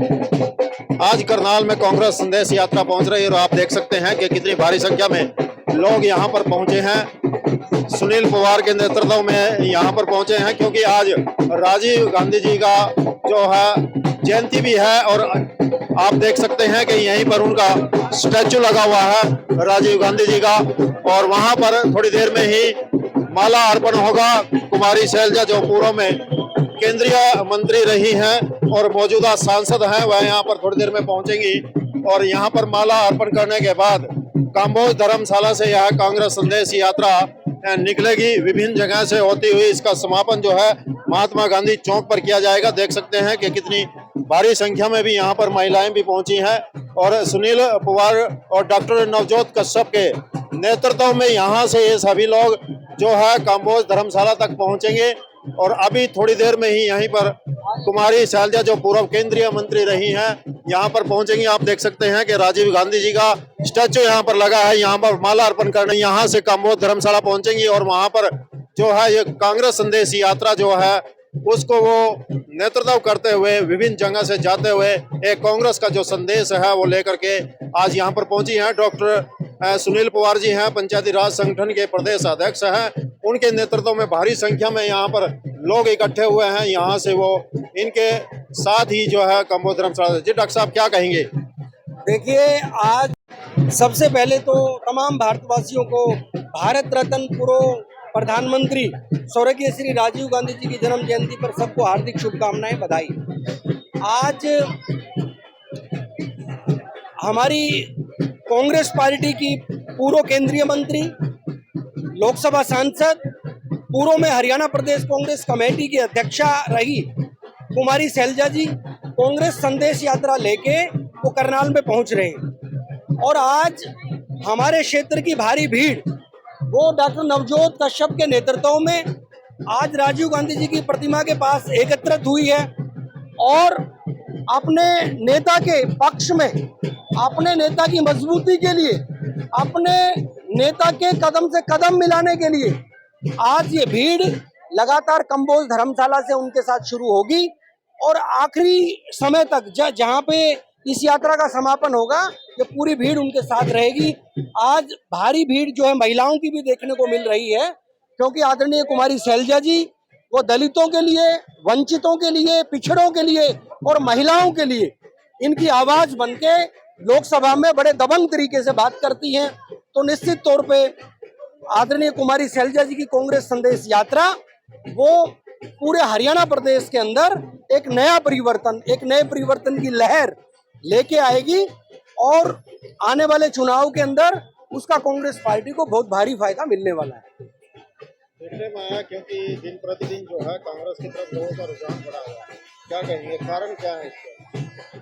आज करनाल में कांग्रेस संदेश यात्रा पहुंच रही है और आप देख सकते हैं कि कितनी भारी संख्या में लोग यहां पर पहुंचे हैं। सुनील पवार के नेतृत्व में यहां पर पहुंचे हैं क्योंकि आज राजीव गांधी जी का जो है जयंती भी है और आप देख सकते हैं कि यहीं पर उनका स्टैचू लगा हुआ है राजीव गांधी जी का, और वहां पर थोड़ी देर में ही माला अर्पण होगा। कुमारी शैलजा जो पूर्व में केंद्रीय मंत्री रही हैं और मौजूदा सांसद हैं, वह यहाँ पर थोड़ी देर में पहुंचेंगी और यहाँ पर माला अर्पण करने के बाद काम्बोज धर्मशाला से यह कांग्रेस संदेश यात्रा निकलेगी। विभिन्न जगह से होती हुई इसका समापन जो है महात्मा गांधी चौक पर किया जाएगा। देख सकते हैं कि कितनी भारी संख्या में भी यहाँ पर महिलाएं भी पहुंची हैं और सुनील पवार और डॉक्टर नवजोत कश्यप के नेतृत्व में यहाँ से ये सभी लोग जो है काम्बोज धर्मशाला तक पहुंचेंगे। और अभी थोड़ी देर में ही यहीं पर कुमारी शैलजा जो पूर्व केंद्रीय मंत्री रही हैं यहाँ पर पहुंचेंगी। आप देख सकते हैं कि राजीव गांधी जी का स्टैचू यहाँ पर लगा है, यहाँ पर माला अर्पण करने यहाँ से काम्बोज धर्मशाला पहुंचेंगी और वहां पर जो है ये कांग्रेस संदेश यात्रा जो है उसको वो नेतृत्व करते हुए विभिन्न जगह से जाते हुए एक कांग्रेस का जो संदेश है वो लेकर के आज यहाँ पर पहुंची हैं। डॉक्टर सुनील पवार जी हैं, पंचायती राज संगठन के प्रदेश अध्यक्ष हैं, उनके नेतृत्व में भारी संख्या में यहाँ पर लोग इकट्ठे हुए हैं। यहाँ से वो इनके साथ ही जो है काम्बोज धर्मशाला। जी डॉक्टर साहब क्या कहेंगे? देखिए, आज सबसे पहले तो तमाम भारतवासियों को भारत रत्न पूर्व प्रधानमंत्री स्वर्गीय श्री राजीव गांधी जी की जन्म जयंती पर सबको हार्दिक शुभकामनाएं, बधाई। आज हमारी कांग्रेस पार्टी की पूर्व केंद्रीय मंत्री, लोकसभा सांसद, पूर्व में हरियाणा प्रदेश कांग्रेस कमेटी की अध्यक्षा रही कुमारी शैलजा जी कांग्रेस संदेश यात्रा लेके वो करनाल में पहुंच रहे हैं। और आज हमारे क्षेत्र की भारी भीड़ वो डॉक्टर नवजोत कश्यप के नेतृत्व में आज राजीव गांधी जी की प्रतिमा के पास एकत्रित हुई है और अपने नेता के पक्ष में, अपने नेता की मजबूती के लिए, अपने नेता के कदम से कदम मिलाने के लिए आज ये भीड़ लगातार काम्बोज धर्मशाला से उनके साथ शुरू होगी और आखिरी समय तक जहां पे इस यात्रा का समापन होगा ये पूरी भीड़ उनके साथ रहेगी। आज भारी भीड़ जो है महिलाओं की भी देखने को मिल रही है क्योंकि आदरणीय कुमारी शैलजा जी वो दलितों के लिए, वंचितों के लिए, पिछड़ों के लिए और महिलाओं के लिए इनकी आवाज बनके लोकसभा में बड़े दबंग तरीके से बात करती हैं। तो निश्चित तौर पे आदरणीय कुमारी शैलजा जी की कांग्रेस संदेश यात्रा वो पूरे हरियाणा प्रदेश के अंदर एक नया परिवर्तन, एक नए परिवर्तन की लहर लेके आएगी और आने वाले चुनाव के अंदर उसका कांग्रेस पार्टी को बहुत भारी फायदा मिलने वाला है। देखने में आया क्योंकि दिन प्रतिदिन जो है कांग्रेस की तरफ लोगों का रुझान बढ़ा हुआ है, क्या कहेंगे, कारण क्या है इसका?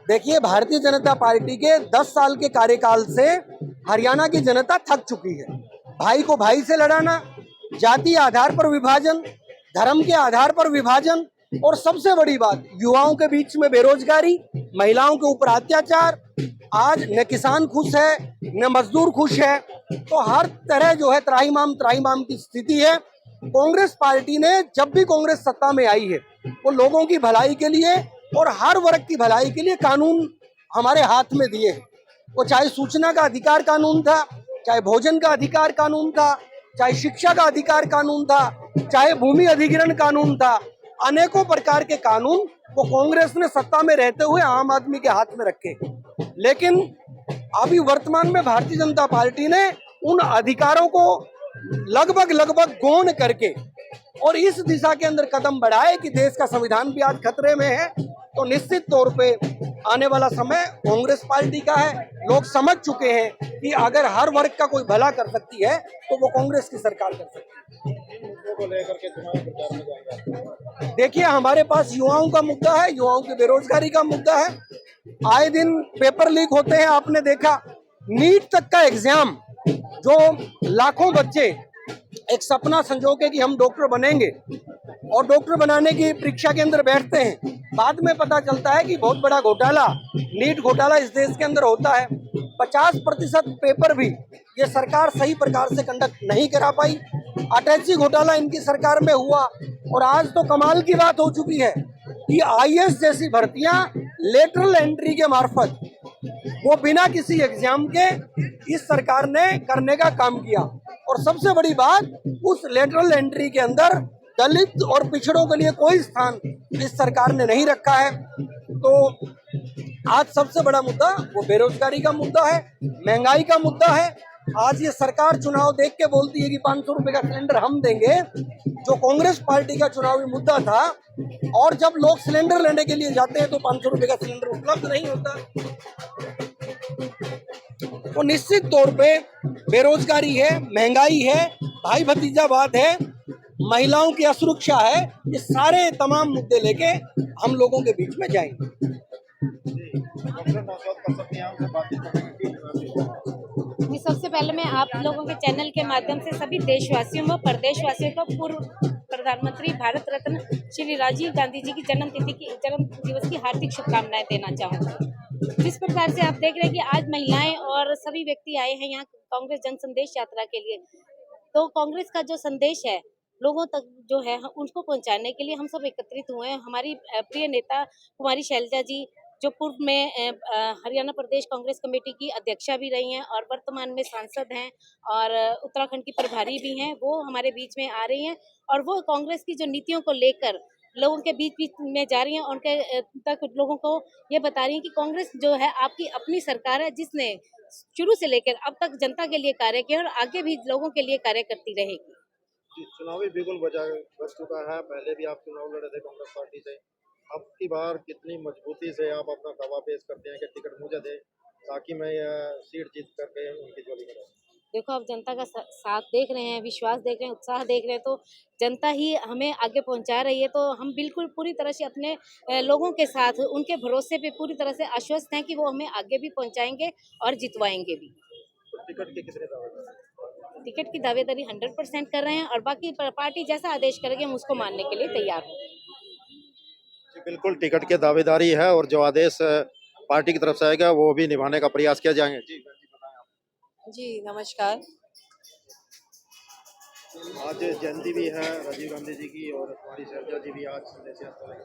देखिए, भारतीय जनता पार्टी के 10 साल के कार्यकाल से हरियाणा की जनता थक चुकी है। भाई को भाई से लड़ाना, जातीय आधार पर विभाजन, धर्म के आधार पर विभाजन और सबसे बड़ी बात युवाओं के बीच में बेरोजगारी, महिलाओं के ऊपर अत्याचार। आज न किसान खुश है न मजदूर खुश है, तो हर तरह जो है त्राहिमाम की स्थिति है। कांग्रेस पार्टी ने जब भी कांग्रेस सत्ता में आई है वो लोगों की भलाई के लिए और हर वर्ग की भलाई के लिए कानून हमारे हाथ में दिए हैं। वो चाहे सूचना का अधिकार कानून था, चाहे भोजन का अधिकार कानून था, चाहे शिक्षा का अधिकार कानून था, चाहे भूमि अधिग्रहण कानून था, अनेकों प्रकार के कानून वो कांग्रेस ने सत्ता में रहते हुए आम आदमी के हाथ में रखे। लेकिन अभी वर्तमान में भारतीय जनता पार्टी ने उन अधिकारों को लगभग गौण करके और इस दिशा के अंदर कदम बढ़ाए कि देश का संविधान भी आज खतरे में है। तो निश्चित तौर पे आने वाला समय कांग्रेस पार्टी का है। लोग समझ चुके हैं कि अगर हर वर्ग का कोई भला कर सकती है तो वो कांग्रेस की सरकार कर सकती है। को लेकर के चुनाव प्रचार में जाएगा। देखिए, हमारे पास युवाओं का मुद्दा है, युवाओं की बेरोजगारी का मुद्दा है। आए दिन पेपर लीक होते हैं, आपने देखा नीट तक का एग्जाम जो लाखों बच्चे एक सपना संजो के कि हम डॉक्टर बनेंगे और डॉक्टर बनाने की परीक्षा के अंदर बैठते हैं, बाद में पता चलता है कि बहुत बड़ा घोटाला, नीट घोटाला इस देश के अंदर होता है। 50% पेपर भी ये सरकार सही प्रकार से कंडक्ट नहीं करा पाई। अटैची घोटाला इनकी सरकार में हुआ और आज तो कमाल की बात हो चुकी है कि आईएएस जैसी भर्तियां लेटरल एंट्री के मार्फत वो बिना किसी एग्जाम के इस सरकार ने करने का काम किया। और सबसे बड़ी बात, उस लेटरल एंट्री के अंदर दलित और पिछड़ों के लिए कोई स्थान इस सरकार ने नहीं रखा है। तो आज सबसे बड़ा मुद्दा वो बेरोजगारी का मुद्दा है, महंगाई का मुद्दा है। आज ये सरकार चुनाव देख के बोलती है कि 500 रुपए का सिलेंडर हम देंगे, जो कांग्रेस पार्टी का चुनावी मुद्दा था। और जब लोग सिलेंडर लेने के लिए जाते हैं तो 500 रुपए का सिलेंडर उपलब्ध नहीं होता। तो निश्चित तौर पे बेरोजगारी है, महंगाई है, भाई भतीजावाद है, महिलाओं की असुरक्षा है, ये सारे तमाम मुद्दे लेके हम लोगों के बीच में जाएंगे। जी, सबसे पहले मैं आप लोगों के चैनल के माध्यम से सभी देशवासियों व प्रदेशवासियों को पूर्व प्रधानमंत्री भारत रत्न श्री राजीव गांधी जी की जन्म दिवस की हार्दिक शुभकामनाएं देना चाहूँगी। जिस प्रकार से आप देख रहे हैं कि आज महिलाएं और सभी व्यक्ति आए हैं यहाँ कांग्रेस जन संदेश यात्रा के लिए, तो कांग्रेस का जो संदेश है लोगों तक जो है उनको पहुंचाने के लिए हम सब एकत्रित हुए हैं। हमारी प्रिय नेता कुमारी शैलजा जी, जो पूर्व में हरियाणा प्रदेश कांग्रेस कमेटी की अध्यक्षा भी रही हैं और वर्तमान में सांसद हैं और उत्तराखंड की प्रभारी भी हैं, वो हमारे बीच में आ रही हैं और वो कांग्रेस की जो नीतियों को लेकर लोगों के बीच बीच में जा रही हैं, उनके तक लोगों को ये बता रही हैं कि कांग्रेस जो है आपकी अपनी सरकार है, जिसने शुरू से लेकर अब तक जनता के लिए कार्य किया और आगे भी लोगों के लिए कार्य करती रहेगी। चुनावी बिगुल बज चुका है। पहले भी आप चुनाव लड़े थे कांग्रेस पार्टी से, अब की बार कितनी मजबूती से आप अपना दावा पेश करते हैं कि टिकट मुझे दे ताकि मैं यह सीट जीत करके उनकी झोली में रहूं? देखो, अब जनता का साथ देख रहे हैं, विश्वास देख रहे हैं, उत्साह देख रहे हैं, तो जनता ही हमें आगे पहुंचा रही है। तो हम बिल्कुल पूरी तरह से अपने लोगों के साथ उनके भरोसे पे पूरी तरह से आश्वस्त हैं कि वो हमें आगे भी पहुंचाएंगे और जितवाएंगे भी। तो टिकट के कितने दावे हैं? टिकट की दावेदारी 100% कर रहे हैं और बाकी पार्टी जैसा आदेश करेगी हम उसको मानने के लिए तैयार हैं। जी बिल्कुल, टिकट की दावेदारी है और जो आदेश पार्टी की तरफ से आएगा वो भी निभाने का प्रयास किया जाएंगे। जी बताएं आप। जी नमस्कार। आज जयंती भी है राजीव गांधी जी की और हमारी शैलजा जी भी आज संदेश यात्रा में।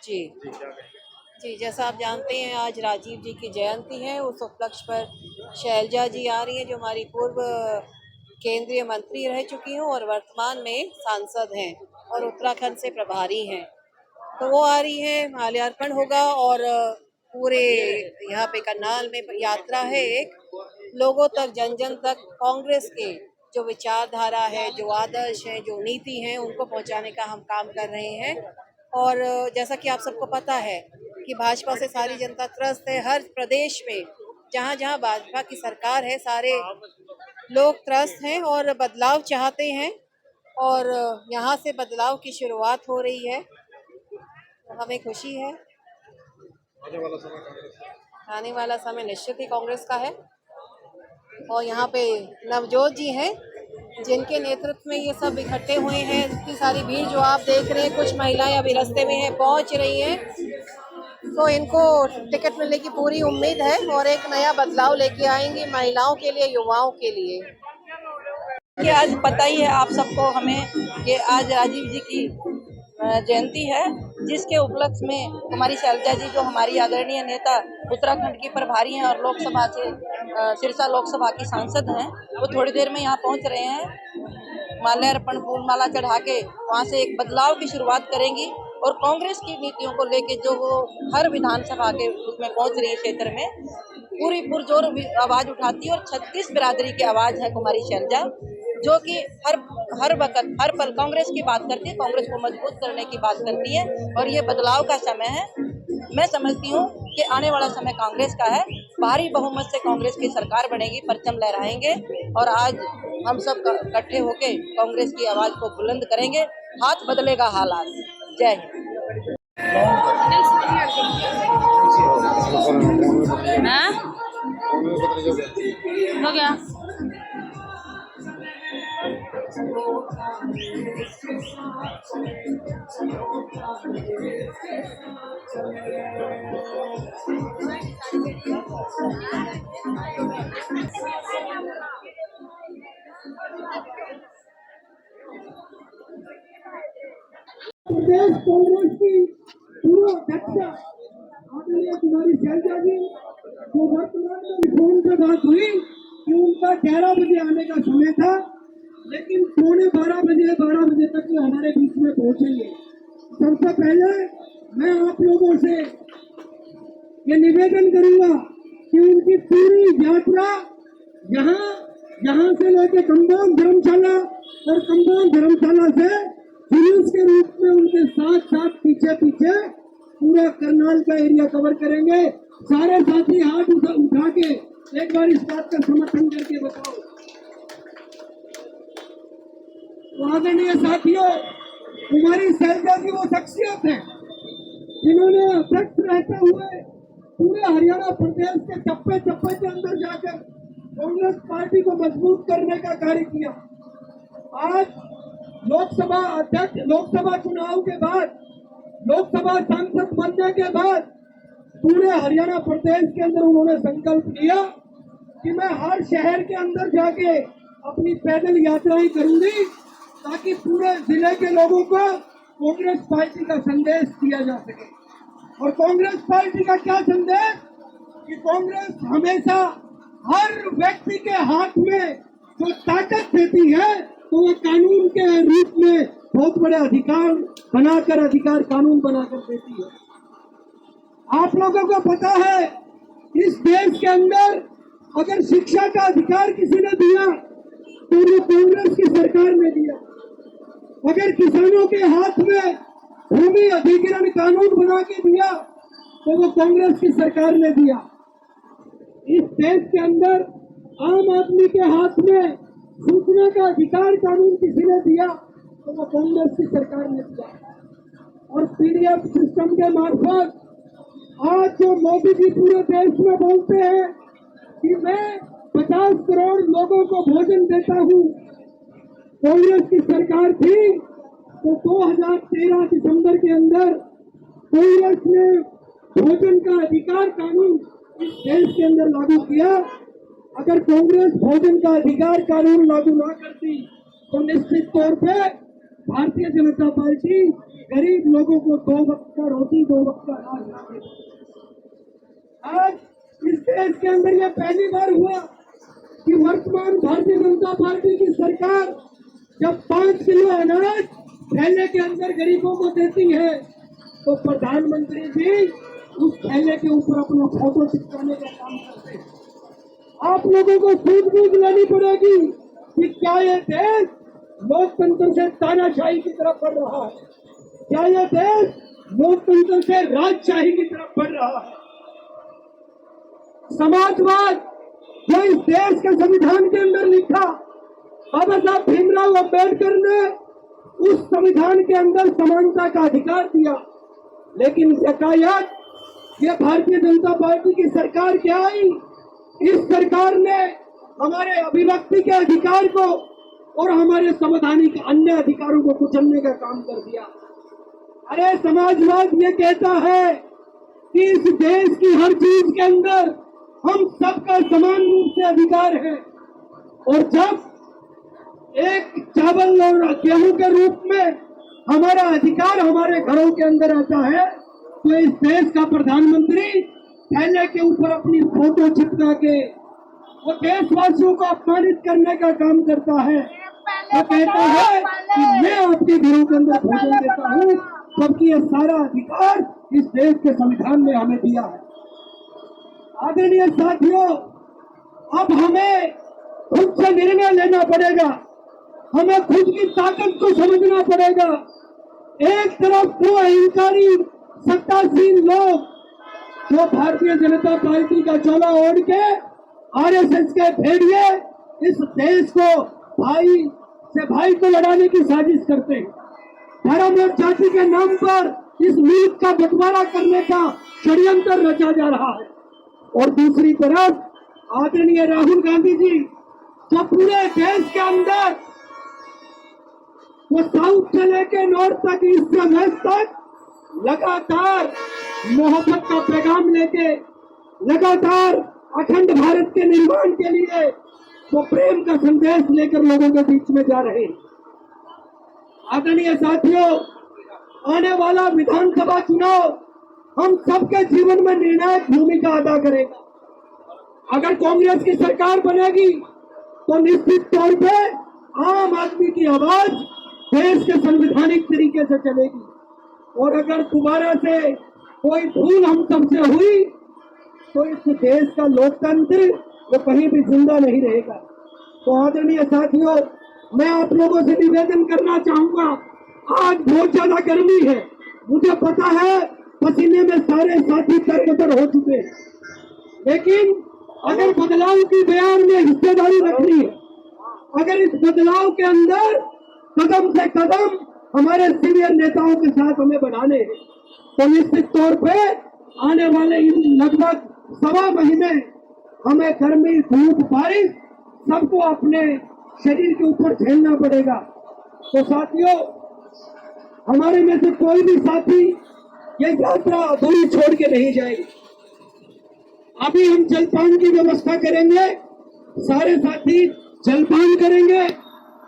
जी जी क्या कहेंगे? जी, जैसा आप जानते हैं आज राजीव जी की जयंती है। उस उपलक्ष्य पर शैलजा जी आ रही हैं, जो हमारी पूर्व केंद्रीय मंत्री रह चुकी हैं और वर्तमान में सांसद हैं और उत्तराखंड से प्रभारी हैं। तो वो आ रही हैं, माल्यार्पण होगा और पूरे यहाँ पे करनाल में यात्रा है एक, लोगों तक जन जन तक कांग्रेस के जो विचारधारा है, जो आदर्श है, जो नीति है, उनको पहुंचाने का हम काम कर रहे हैं। और जैसा कि आप सबको पता है कि भाजपा से सारी जनता त्रस्त है। हर प्रदेश में जहाँ जहाँ भाजपा की सरकार है सारे लोग त्रस्त हैं और बदलाव चाहते हैं और यहाँ से बदलाव की शुरुआत हो रही है। तो हमें खुशी है। आने वाला समय कांग्रेस का। आने वाला समय निश्चित ही कांग्रेस का है और यहाँ पे नवजोत जी हैं जिनके नेतृत्व में ये सब इकट्ठे हुए हैं। इतनी सारी भीड़ जो आप देख रहे हैं, कुछ महिलाएं अभी रास्ते में हैं, पहुँच रही हैं, तो इनको टिकट मिलने की पूरी उम्मीद है और एक नया बदलाव लेके आएंगी महिलाओं के लिए, युवाओं के लिए। कि आज पता ही है आप सबको हमें कि आज राजीव जी की जयंती है, जिसके उपलक्ष्य में हमारी शैलजा जी जो हमारी आदरणीय नेता उत्तराखंड की प्रभारी हैं और लोकसभा से सिरसा लोकसभा की सांसद हैं, वो थोड़ी देर में यहाँ पहुँच रहे हैं। माल्यार्पण फूल माला चढ़ा के वहाँ से एक बदलाव की शुरुआत करेंगी और कांग्रेस की नीतियों को लेके जो वो हर विधानसभा के उसमें पहुँच रही है क्षेत्र में, पूरी पुरजोर आवाज़ उठाती है और 36 बिरादरी की आवाज़ है कुमारी शैलजा, जो कि हर वक्त हर पल कांग्रेस की बात करती है, कांग्रेस को मजबूत करने की बात करती है और ये बदलाव का समय है। मैं समझती हूँ कि आने वाला समय कांग्रेस का है, भारी बहुमत से कांग्रेस की सरकार बनेगी, परचम लहराएंगे और आज हम सब इकट्ठे होके कांग्रेस की आवाज़ को बुलंद करेंगे। हाथ बदलेगा हालात। जय हिंद। हो गया। प्रदेश कांग्रेस की पूर्व अध्यक्ष आदरणीय कुमारी शैलजा जी, तो वर्तमान में फोन पे बात हुई कि उनका 11 बजे आने का समय था, लेकिन 12:15 बजे तक वो हमारे बीच में पहुंचेंगे। सबसे पहले मैं आप लोगों से ये निवेदन करूंगा कि उनकी पूरी यात्रा यहाँ से लेके कंपाउंड धर्मशाला और कंपाउंड धर्मशाला से जुलूस के रूप में उनके साथ पीछे पूरा करनाल का एरिया कवर करेंगे। सारे साथी हाथ उठा के एक बार इस बात का समर्थन करके बताओ। आदरणीय साथियों, कुमारी शैलजा जी वो शख्सियत है जिन्होंने अध्यक्ष रहते हुए पूरे हरियाणा प्रदेश के चप्पे के अंदर जाकर कांग्रेस पार्टी को मजबूत करने का कार्य किया। आज लोकसभा चुनाव के बाद, लोकसभा सांसद बनने के बाद पूरे हरियाणा प्रदेश के अंदर उन्होंने संकल्प लिया कि मैं हर शहर के अंदर जाके अपनी पैदल यात्राएं करूंगी ताकि पूरे जिले के लोगों को कांग्रेस पार्टी का संदेश दिया जा सके। और कांग्रेस पार्टी का क्या संदेश कि कांग्रेस हमेशा हर व्यक्ति के हाथ में जो ताकत देती है तो वो कानून के रूप में बहुत बड़े अधिकार कानून बनाकर देती है। आप लोगों को पता है इस देश के अंदर अगर शिक्षा का अधिकार किसी ने दिया तो वो कांग्रेस की सरकार ने दिया। अगर किसानों के हाथ में भूमि अधिग्रहण कानून बना के दिया तो वो कांग्रेस की सरकार ने दिया। इस देश के अंदर आम आदमी के हाथ में सूचना का अधिकार कानून किसी ने दिया तो वो कांग्रेस की सरकार ने दिया। और पीडीएफ सिस्टम के मार्फत आज जो मोदी जी पूरे देश में बोलते हैं कि मैं 50 करोड़ लोगों को भोजन देता हूँ, कांग्रेस की सरकार थी तो 2013 दिसंबर के अंदर कांग्रेस ने भोजन का अधिकार कानून इस देश के अंदर लागू किया। अगर कांग्रेस भोजन का अधिकार कानून लागू ना करती तो निश्चित तौर पे भारतीय जनता पार्टी गरीब लोगों को 2 वक्त का रोटी 2 वक्त का अनाज ला देती। आज इस देश के अंदर यह पहली बार हुआ कि वर्तमान भारतीय जनता पार्टी की सरकार जब 5 किलो अनाज थैले के अंदर गरीबों को देती है तो प्रधानमंत्री जी उस थैले के ऊपर अपना फोटो चिपकाने का काम करते हैं। आप लोगों को सूझबूझ लेनी पड़ेगी कि क्या ये देश लोकतंत्र से तानाशाही की तरफ बढ़ रहा है, क्या ये देश लोकतंत्र से राजशाही की तरफ बढ़ रहा है। समाजवाद जो इस देश के संविधान के अंदर लिखा, बाबा साहब भीमराव अम्बेडकर ने उस संविधान के अंदर समानता का अधिकार दिया, लेकिन यकायक ये भारतीय जनता पार्टी की सरकार क्या आई, इस सरकार ने हमारे अभिव्यक्ति के अधिकार को और हमारे संवैधानिक अन्य अधिकारों को कुचलने का काम कर दिया। अरे समाजवाद ये कहता है कि इस देश की हर चीज के अंदर हम सबका समान रूप से अधिकार है, और जब एक चावल और गेहूं के रूप में हमारा अधिकार हमारे घरों के अंदर आता है तो इस देश का प्रधानमंत्री थैले के ऊपर अपनी फोटो चिपका के वो देशवासियों को अपमानित करने का काम करता है। वो कहता है कि मैं आपके घरों के अंदर भोजन देता हूँ, जबकि ये सारा अधिकार इस देश के संविधान ने हमें दिया है। आदरणीय साथियों, अब हमें खुद से निर्णय लेना पड़ेगा, हमें खुद की ताकत को समझना पड़ेगा। एक तरफ वो अहंकारी सत्तासीन लोग जो भारतीय जनता पार्टी का चोला ओढ़ के आरएसएस के भेड़िए इस देश को भाई से भाई को लड़ाने की साजिश करते हैं, धर्म और जाति के नाम पर इस मुल्क का बंटवारा करने का षड्यंत्र रचा जा रहा है। और दूसरी तरफ आदरणीय राहुल गांधी जी जो पूरे देश के अंदर वो साउथ से लेके नॉर्थ तक, ईस्ट से वेस्ट तक लगातार मोहब्बत का पैगाम लेके, लगातार अखंड भारत के निर्माण के लिए वो प्रेम का संदेश लेकर लोगों के बीच में जा रहे हैं। आदरणीय साथियों, आने वाला विधानसभा चुनाव हम सबके जीवन में निर्णायक भूमिका अदा करेगा। अगर कांग्रेस की सरकार बनेगी तो निश्चित तौर पे आम आदमी की आवाज देश के संवैधानिक तरीके से चलेगी। और अगर दोबारा से कोई भूल हम सबसे हुई तो इस देश का लोकतंत्र वो कहीं भी जिंदा नहीं रहेगा। तो आदरणीय साथियों, मैं आप लोगों से निवेदन करना चाहूंगा, आज बहुत ज्यादा गर्मी है, मुझे पता है पसीने में सारे साथी तरबतर हो चुके हैं, लेकिन अगर बदलाव की बयान में हिस्सेदारी रखनी है, अगर इस बदलाव के अंदर कदम से कदम हमारे सीनियर नेताओं के साथ हमें बढ़ाने हैं, तो निश्चित तौर पे आने वाले इन लगभग 1.25 महीने हमें गर्मी, धूप, बारिश सबको अपने शरीर के ऊपर झेलना पड़ेगा। तो साथियों, हमारे में से कोई भी साथी ये यात्रा अधूरी छोड़ के नहीं जाएगी। अभी हम जलपान की व्यवस्था करेंगे, सारे साथी जलपान करेंगे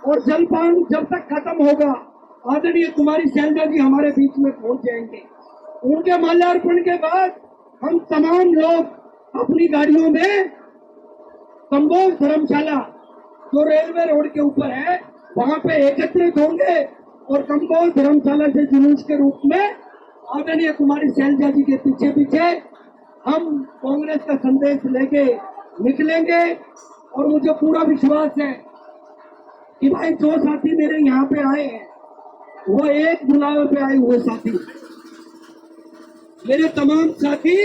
और जलपान जब तक खत्म होगा आदरणीय कुमारी शैलजा जी हमारे बीच में पहुंच जाएंगे। उनके माल्यार्पण के बाद हम तमाम लोग अपनी गाड़ियों में कंबोज धर्मशाला जो रेलवे रोड के ऊपर है वहां पे एकत्रित होंगे और कंबोज धर्मशाला से जुलूस के रूप में आदरणीय कुमारी शैलजा जी के पीछे पीछे हम कांग्रेस का संदेश लेके निकलेंगे। और मुझे पूरा विश्वास है कि भाई जो साथी मेरे यहाँ पे आए हैं वो एक बुलावे पे आए हुए साथी, मेरे तमाम साथी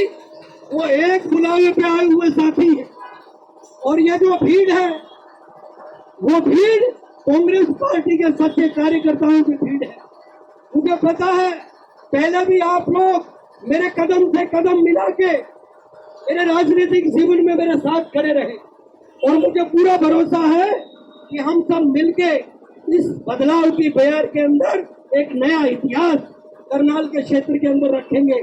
वो एक बुलावे पे आए हुए साथी है। और ये जो भीड़ है वो भीड़ कांग्रेस पार्टी के सच्चे कार्यकर्ताओं की भीड़ है। मुझे पता है पहले भी आप लोग मेरे कदम से कदम मिला के मेरे राजनीतिक जीवन में मेरे साथ खड़े रहे और मुझे पूरा भरोसा है कि हम सब मिलके इस बदलाव की बयार के अंदर एक नया इतिहास करनाल के क्षेत्र के अंदर रखेंगे।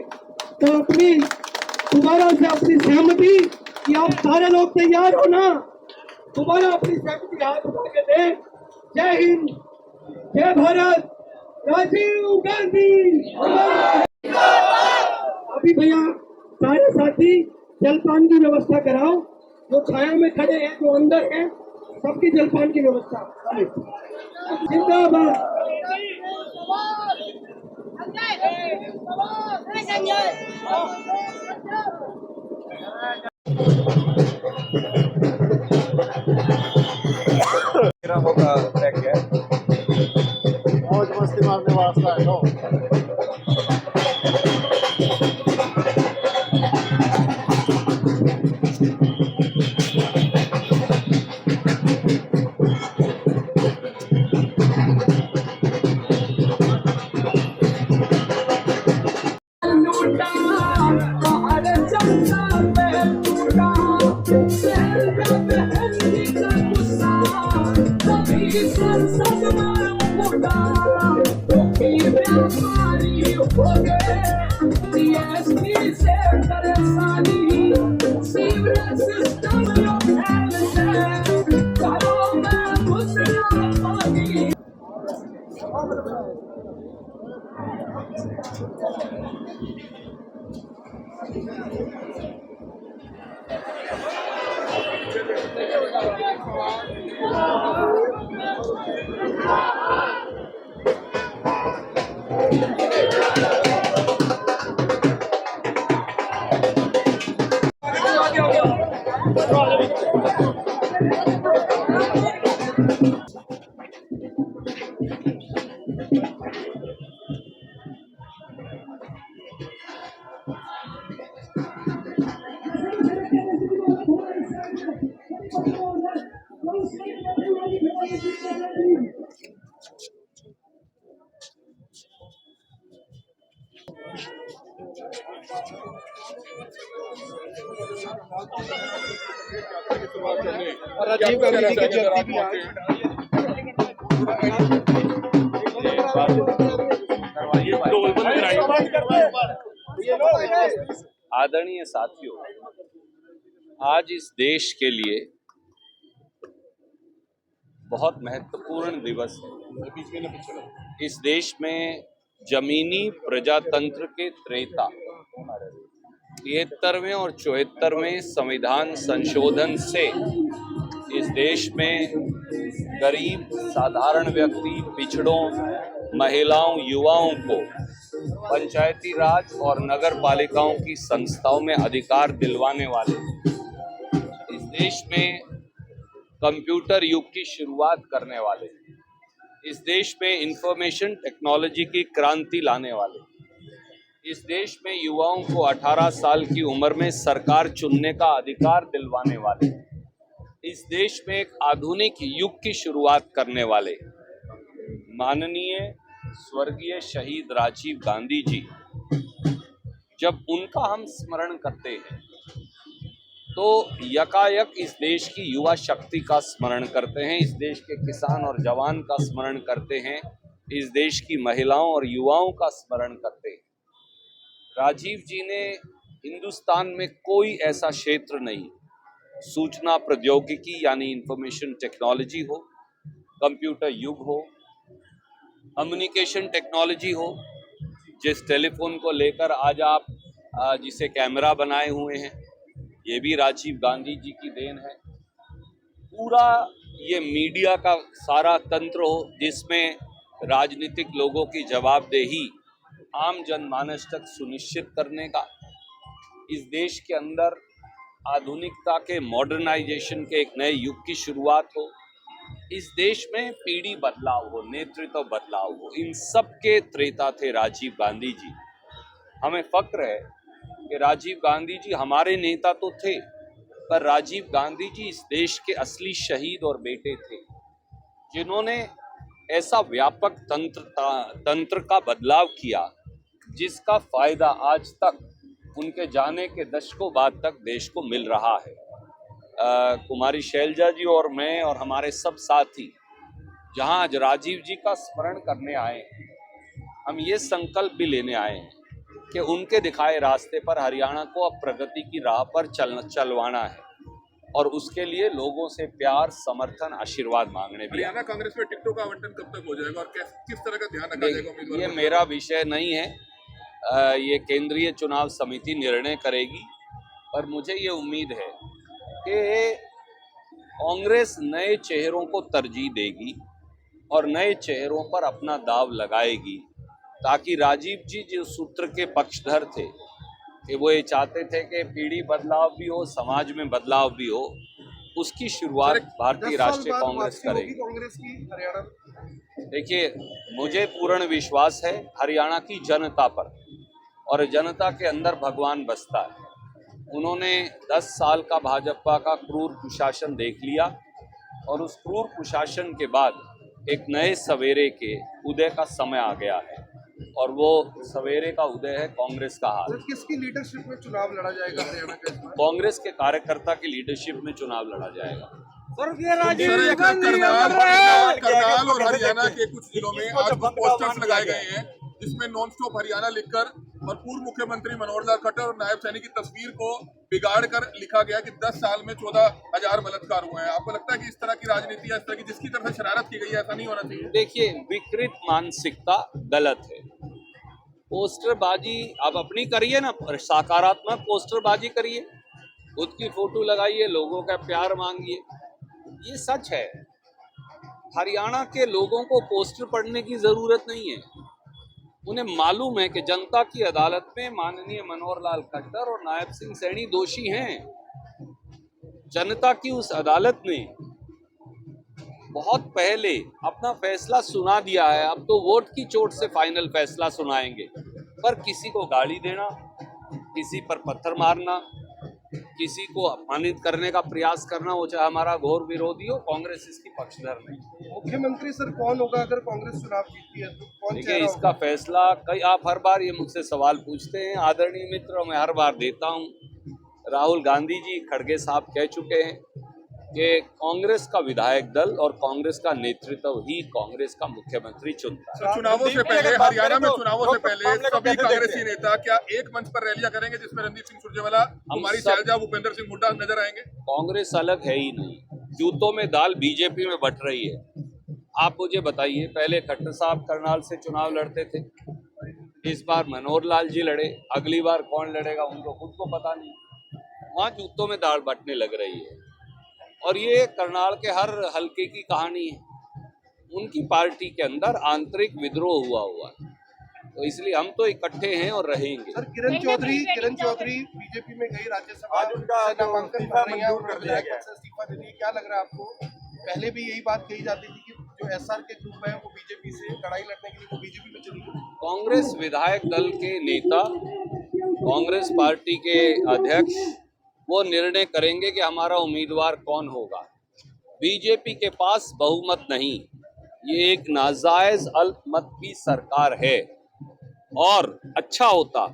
तो अपनी दोबारा से अपनी सहमति कि आप सारे लोग तैयार हो ना, दोबारा अपनी सहमति हाथ उठा के दें। जय हिंद, जय भारत, राजीव गांधी। अभी भैया सारे साथी जलपान की व्यवस्था कराओ, जो छाया में खड़े हैं जो अंदर हैं सबकी जलपान की व्यवस्था। जिंदाबाद। होगा ट्रैक है, मौज मस्ती मारने वास्ता है तो राजीव गांधी की जयंती भी आदरणीय साथियों, आज इस देश के लिए बहुत महत्वपूर्ण दिवस है। इस देश में जमीनी प्रजातंत्र के त्रेता 73वें और 74वें संविधान संशोधन से इस देश में गरीब साधारण व्यक्ति, पिछड़ों, महिलाओं, युवाओं को पंचायती राज और नगर पालिकाओं की संस्थाओं में अधिकार दिलवाने वाले, इस देश में कंप्यूटर युग की शुरुआत करने वाले, इस देश में इंफॉर्मेशन टेक्नोलॉजी की क्रांति लाने वाले, इस देश में युवाओं को 18 साल की उम्र में सरकार चुनने का अधिकार दिलवाने वाले, इस देश में एक आधुनिक युग की शुरुआत करने वाले माननीय स्वर्गीय शहीद राजीव गांधी जी, जब उनका हम स्मरण करते हैं तो यकायक इस देश की युवा शक्ति का स्मरण करते हैं, इस देश के किसान और जवान का स्मरण करते हैं, इस देश की महिलाओं और युवाओं का स्मरण करते हैं। राजीव जी ने हिंदुस्तान में कोई ऐसा क्षेत्र नहीं, सूचना प्रौद्योगिकी यानी इंफॉर्मेशन टेक्नोलॉजी हो, कंप्यूटर युग हो, कम्युनिकेशन टेक्नोलॉजी हो, जिस टेलीफोन को लेकर आज आप जिसे कैमरा बनाए हुए हैं, ये भी राजीव गांधी जी की देन है। पूरा ये मीडिया का सारा तंत्र हो जिसमें राजनीतिक लोगों की जवाबदेही आम जनमानस तक सुनिश्चित करने का, इस देश के अंदर आधुनिकता के मॉडर्नाइजेशन के एक नए युग की शुरुआत हो, इस देश में पीढ़ी बदलाव हो, नेतृत्व बदलाव हो, इन सब के त्रेता थे राजीव गांधी जी। हमें फक्र है कि राजीव गांधी जी हमारे नेता तो थे, पर राजीव गांधी जी इस देश के असली शहीद और बेटे थे, जिन्होंने ऐसा व्यापक तंत्र का बदलाव किया जिसका फायदा आज तक उनके जाने के दशकों बाद तक देश को मिल रहा है। कुमारी शैलजा जी और मैं और हमारे सब साथी जहां आज राजीव जी का स्मरण करने आए हैं, हम ये संकल्प भी लेने आए हैं कि उनके दिखाए रास्ते पर हरियाणा को अब प्रगति की राह पर चलवाना है और उसके लिए लोगों से प्यार, समर्थन, आशीर्वाद मांगने भी। हरियाणा कांग्रेस में टिकटों का आवंटन कब तक हो जाएगा और किस तरह का ध्यान रखा जाएगा उम्मीदवार? ये मेरा विषय नहीं है, ये केंद्रीय चुनाव समिति निर्णय करेगी, पर मुझे ये उम्मीद है कि कांग्रेस नए चेहरों को तरजीह देगी और नए चेहरों पर अपना दाव लगाएगी, ताकि राजीव जी जो सूत्र के पक्षधर थे कि वो ये चाहते थे कि पीढ़ी बदलाव भी हो, समाज में बदलाव भी हो, उसकी शुरुआत भारतीय राष्ट्रीय कांग्रेस करेगी। कांग्रेस की हरियाणा, देखिए, मुझे पूर्ण विश्वास है हरियाणा की जनता पर, और जनता के अंदर भगवान बसता है। उन्होंने 10 साल का भाजपा का क्रूर कुशासन देख लिया और उस क्रूर कुशासन के बाद एक नए सवेरे के उदय का समय आ गया है, और वो सवेरे का उदय है कांग्रेस का हाल। किसकी लीडरशिप में चुनाव लड़ा जाएगा हरियाणा का? कांग्रेस के कार्यकर्ता की लीडरशिप में चुनाव लड़ा जाएगा। करनाल और हरियाणा के कुछ जिलों में आज पोस्टर्स लगाए गए हैं जिसमें नॉन स्टॉप हरियाणा लिखकर और पूर्व मुख्यमंत्री मनोहर लाल खट्टर और नायब सैनी की तस्वीर को बिगाड़ कर लिखा गया कि 10 साल में 14,000 बलात्कार हुए हैं। आपको लगता है कि इस तरह की राजनीति या इस तरह की जिसकी तरफ से शरारत की गई है, ऐसा नहीं होना चाहिए? देखिए, विकृत मानसिकता गलत है। पोस्टरबाजी आप अपनी करिए ना, सकारात्मक पोस्टरबाजी करिए, खुद की फोटो लगाइए, लोगों का प्यार मांगिए, ये सच है। हरियाणा के लोगों को पोस्टर पढ़ने की जरूरत नहीं है, उन्हें मालूम है कि जनता की अदालत में माननीय मनोहर लाल खट्टर और नायब सिंह सैनी दोषी हैं। जनता की उस अदालत ने बहुत पहले अपना फैसला सुना दिया है, अब तो वोट की चोट से फाइनल फैसला सुनाएंगे। पर किसी को गाली देना, किसी पर पत्थर मारना, किसी को अपमानित करने का प्रयास करना, वो चाहे हमारा घोर विरोधी हो, कांग्रेस इसकी पक्षधर नहीं। मुख्यमंत्री सर कौन होगा अगर कांग्रेस चुनाव जीतती है तो? कौन? देखिए, इसका फैसला आप हर बार ये मुझसे सवाल पूछते हैं, आदरणीय मित्र, मैं हर बार देता हूँ। राहुल गांधी जी, खड़गे साहब कह चुके हैं कि कांग्रेस का विधायक दल और कांग्रेस का नेतृत्व ही कांग्रेस का मुख्यमंत्री चुनता है। चुनावों से पहले, हरियाणा में चुनावों से पहले सभी कांग्रेसी नेता क्या एक मंच पर रैलियां करेंगे जिसमें रणदीप सिंह सुरजेवाला, कुमारी शैलजा, भूपेंद्र सिंह हुड्डा नजर आएंगे? कांग्रेस अलग है ही नहीं, जूतों में दाल बीजेपी में बट रही है। आप मुझे बताइए, पहले खट्टर साहब करनाल से चुनाव लड़ते थे, इस बार मनोहर लाल जी लड़े, अगली बार कौन लड़ेगा उनको खुद को पता नहीं। वहाँ जूतों में दाल बटने लग रही है। और ये करनाल के हर हलके की कहानी है। उनकी पार्टी के अंदर आंतरिक विद्रोह हुआ है, तो इसलिए हम तो इकट्ठे हैं और रहेंगे। सर किरण चौधरी बीजेपी में गई, राज्यसभा आज उनका से नामांकन इस्तीफा कर रही है, मंजूर कर दिया गया है। इस्तीफा दे दिया। क्या लग रहा है आपको? पहले भी यही बात कही जाती थी कि जो एसआर के ग्रुप है वो बीजेपी से लड़ाई लड़ने के लिए वो बीजेपी में चली गई। कांग्रेस विधायक दल के नेता, कांग्रेस पार्टी के अध्यक्ष वो निर्णय करेंगे कि हमारा उम्मीदवार कौन होगा। बीजेपी के पास बहुमत नहीं, ये एक नाजायज अल्पमत की सरकार है। और अच्छा होता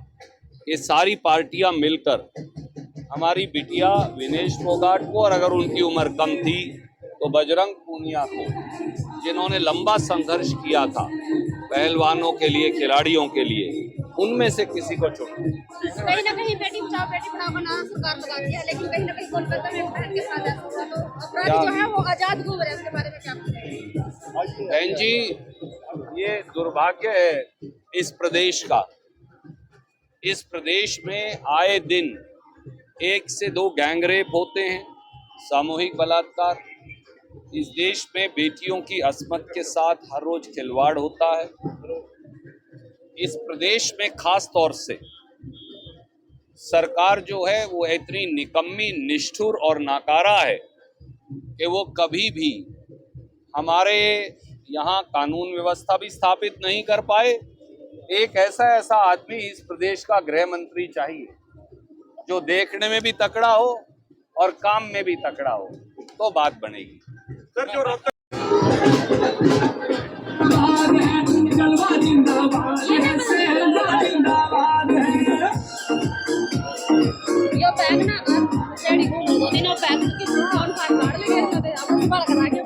ये सारी पार्टियां मिलकर हमारी बिटिया विनेश फोगाट को, और अगर उनकी उम्र कम थी तो बजरंग पूनिया को, जिन्होंने लंबा संघर्ष किया था पहलवानों के लिए, खिलाड़ियों के लिए, उनमें से किसी को चुनो। कहीं ना कहीं बेटी बचाओ बेटी पढ़ाओ का नारा सरकार लगाती है, लेकिन कहीं ना कहीं कोलकाता में बहन के साथ ऐसा हुआ, तो अपराधी जो है वो आजाद घूम रहे हैं, इसके बारे में क्या कहेंगे? बहन जी, ये दुर्भाग्य है इस प्रदेश का। इस प्रदेश में आए दिन 1 से 2 गैंगरेप होते हैं, सामूहिक बलात्कार। इस देश में बेटियों की अस्मत के साथ हर रोज खिलवाड़ होता है। इस प्रदेश में खास तौर से सरकार जो है वो इतनी निकम्मी, निष्ठुर और नाकारा है कि वो कभी भी हमारे यहाँ कानून व्यवस्था भी स्थापित नहीं कर पाए। एक ऐसा आदमी इस प्रदेश का गृह मंत्री चाहिए जो देखने में भी तकड़ा हो और काम में भी तकड़ा हो, तो बात बनेगी। सर जो यो बैग ना डैडी को दो दिन और बैग की कौन फाड़ लेंगे इसमें आप संभाल कर आगे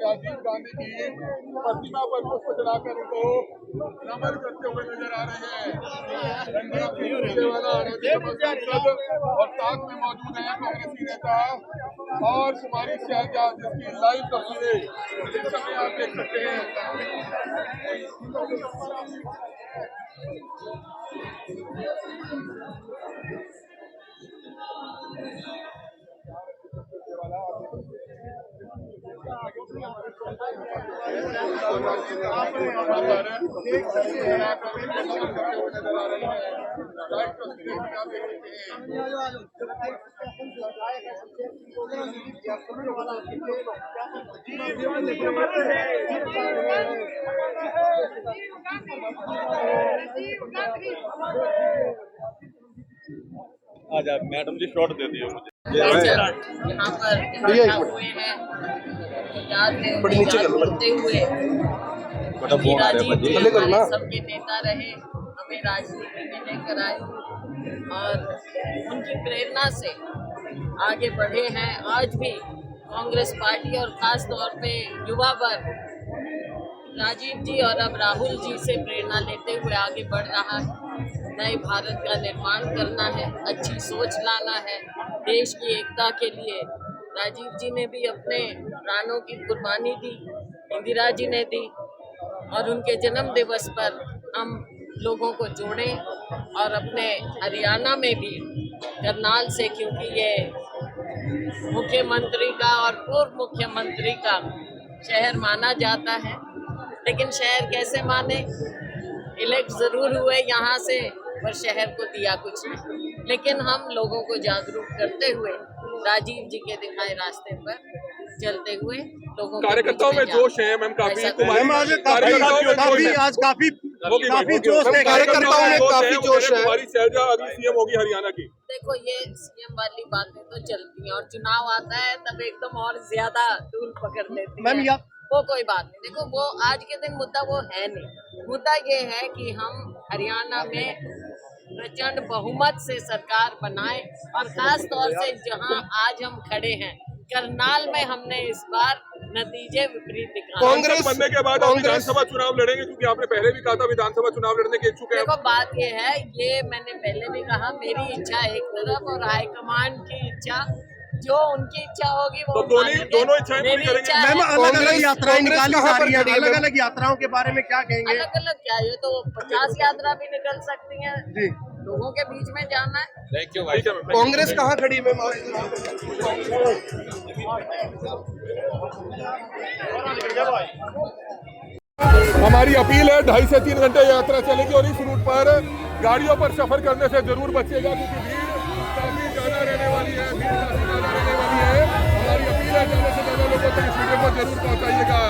राजीव गांधी की प्रतिमा पर पुष्प चढ़ाकर उनको नमन करते हुए नजर आ रहे हैं। और साथ में मौजूद है कांग्रेसी नेता और कुमारी शैलजा, जिसकी लाइव तस्वीरें इस समय आप देख सकते हैं। आजा मैडम जी शॉट दे दियो मुझे। यहाँ पर इकट्ठा हुए हैं, याद करते हुए राजीव जी हमारे सबके नेता रहे, हमें राजनीति में लेकर आए और उनकी प्रेरणा से आगे बढ़े हैं। आज भी कांग्रेस पार्टी और खास तौर पे युवा वर्ग राजीव जी और अब राहुल जी से प्रेरणा लेते हुए आगे बढ़ रहा है। नए भारत का निर्माण करना है, अच्छी सोच लाना है, देश की एकता के लिए राजीव जी ने भी अपने प्राणों की कुर्बानी दी, इंदिरा जी ने दी, और उनके जन्म दिवस पर हम लोगों को जोड़ें और अपने हरियाणा में भी करनाल से, क्योंकि ये मुख्यमंत्री का और पूर्व मुख्यमंत्री का शहर माना जाता है, लेकिन शहर कैसे माने? इलेक्ट जरूर हुए यहाँ से, पर शहर को दिया कुछ नहीं। लेकिन हम लोगों को जागरूक करते हुए राजीव जी के दिखाए रास्ते पर चलते हुए लोगों के कार्यकर्ताओं में जोश है मैम, काफी ऐसा कुमारी मैम, आज कार्यकर्ताओं में काफी जोश है। आज काफी काफी जोश है, कार्यकर्ताओं में काफी जोश है। कुमारी शैलजा अगली सीएम होगी हरियाणा की। देखो, ये सीएम वाली बातें तो चलती हैं और चुनाव आता है तब एकदम और ज्यादा धूल पकड़ लेती मैम, है। वो कोई बात नहीं। देखो, वो आज के दिन मुद्दा वो है नहीं। मुद्दा ये है कि हम हरियाणा में प्रचंड बहुमत से सरकार बनाए, और खास तौर से जहां आज हम खड़े हैं करनाल में, हमने इस बार नतीजे विपरीत दिखाए। कांग्रेस बनने के बाद आप विधानसभा चुनाव लड़ेंगे, क्योंकि आपने पहले भी कहा था विधानसभा चुनाव लड़ने के इच्छुक है। देखो, बात ये है, ये मैंने पहले भी कहा, मेरी इच्छा एक तरफ और हाईकमान की इच्छा, जो उनकी इच्छा होगी वो तो दोनों इच्छाएं पूरी करेंगे। मैम, अलग अलग यात्राएं निकाली जा रही है, अलग अलग यात्राओं के बारे में क्या कहेंगे? अलग अलग क्या, ये तो 50 यात्रा भी निकल सकती है जी, लोगों के बीच में जाना है। थैंक यू भाई। कांग्रेस कहाँ खड़ी है मैम? हमारी अपील है 2.5 से 3 घंटे यात्रा चलेगी, और इस रूट पर गाड़ियों पर सफर करने से जरूर बचिएगा, क्योंकि भीड़ काफी ज्यादा रहने वाली है। हमारी अपील है ज्यादा से ज्यादा लोगों तक इस वीडियो को जरूर पहुंचाइएगा।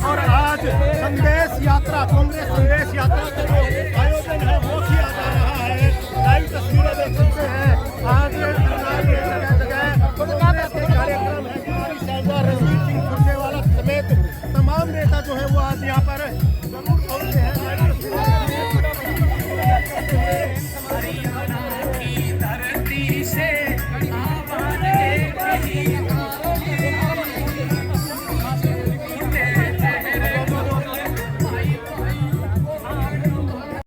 और आज संदेश यात्रा, कांग्रेस संदेश यात्रा